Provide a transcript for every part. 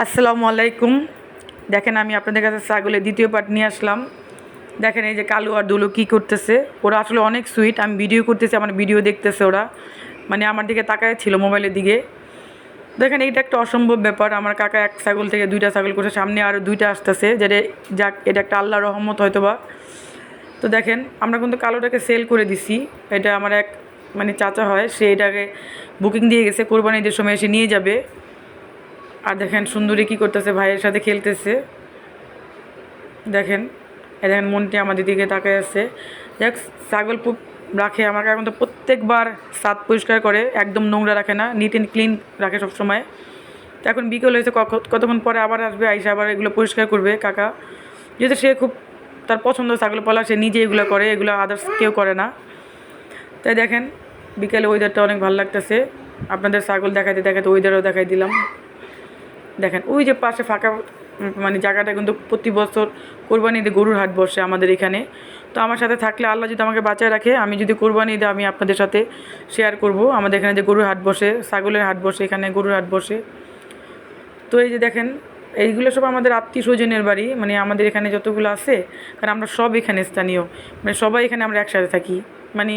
আসসালামু আলাইকুম। দেখেন আমি আপনাদের কাছে ছাগলের দ্বিতীয় পার্ট নিয়ে আসলাম। দেখেন এই যে কালু আর দুলু কী করতেছে। ওরা আসলে অনেক সুইট। আমি ভিডিও করতেছি, আমার ভিডিও দেখতেছে ওরা, মানে আমার দিকে তাকায় ছিল মোবাইলের দিকে। দেখেন এইটা একটা অসম্ভব ব্যাপার। আমার কাকা এক ছাগল থেকে দুইটা ছাগল করছে, সামনে আরও দুইটা আসতেছে, যেটা যাক এটা একটা আল্লাহর রহমত হয়তো বা। তো দেখেন আমরা কিন্তু কালোটাকে সেল করে দিছি। এটা আমার এক মানে চাচা হয়, সে এটাকে বুকিং দিয়ে গেছে, কোরবানি ঈদের সময় এসে নিয়ে যাবে। আর দেখেন সুন্দরী কী করতেছে, ভাইয়ের সাথে খেলতেছে। দেখেন এই দেখেন মনটি আমাদের দিকে তাকায় আছে। দেখ ছাগল পুপ রাখে আমার এখন তো প্রত্যেকবার ছাদ পরিষ্কার করে, একদম নোংরা রাখে না, নিট অ্যান্ড ক্লিন রাখে সবসময়। তো এখন বিকেল হয়েছে, কতক্ষণ পরে আবার আসবে, আইসা আবার এগুলো পরিষ্কার করবে কাকা। যেহেতু সে খুব তার পছন্দ ছাগল পালা, সে নিজে এগুলো করে, এগুলো আদার্স কেউ করে না। তাই দেখেন বিকেলে ওয়েদারটা অনেক ভালো লাগতেছে। আপনাদের ছাগল দেখাতে দেখাতে ওয়েদারও দেখাই দিলাম। দেখেন ওই যে পাশে ফাঁকা মানে জায়গাটা কিন্তু প্রতি বছর কোরবানি ঈদে গরুর হাট বসে আমাদের এখানে। তো আমার সাথে থাকলে আল্লাহ যদি আমাকে বাঁচায় রাখে, আমি যদি কোরবানি ঈদে আমি আপনাদের সাথে শেয়ার করব। আমাদের এখানে যে গরুর হাট বসে, ছাগলের হাট বসে, এখানে গরুর হাট বসে। তো এই যে দেখেন এইগুলো সব আমাদের আত্মীয় স্বজনের বাড়ি, মানে আমাদের এখানে যতগুলো আছে, কারণ আমরা সব এখানে স্থানীয়, মানে সবাই এখানে আমরা একসাথে থাকি। মানে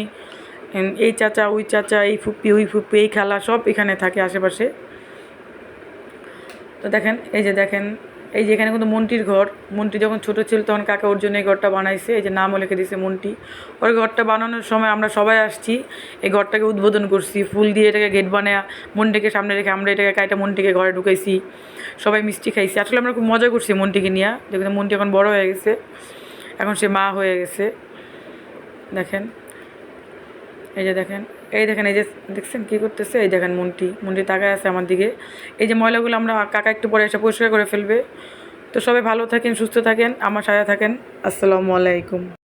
এই চাচা ওই চাচা, এই ফুপ্পি ওই ফুপ্পি, এই খালা সব এখানে থাকে আশেপাশে। তো দেখেন এই যে দেখেন এই যে এখানে কিন্তু মন্টির ঘর। মন্টি যখন ছোটো ছিল তখন কাকা ওর জন্য এই ঘরটা বানাইছে, এই যে নামও লিখে দিয়েছে মন্টি। ওর ঘরটা বানানোর সময় আমরা সবাই আসছি, এই ঘরটাকে উদ্বোধন করছি, ফুল দিয়ে এটাকে গেট বানায় মন্টিকে সামনে রেখে আমরা এটাকে কাইটা মন্টিকে ঘরে ঢুকাইছি, সবাই মিষ্টি খাইছি। আসলে আমরা খুব মজা করছি মন্টিকে নিয়ে, দেখুন মন্টি এখন বড় হয়ে গেছে, এখন সে মা হয়ে গেছে। দেখেন এই যে দেখেন এই দেখেন এই যে দেখছেন কী করতেছে, এই দেখেন মন্টি তাকায় আছে আমার দিকে। এই যে ময়লাগুলো আমরা কাকা একটু পরে এসে পরিষ্কার করে ফেলবে। তো সবাই ভালো থাকেন, সুস্থ থাকেন, আমার সাথে থাকেন। আসসালামু আলাইকুম।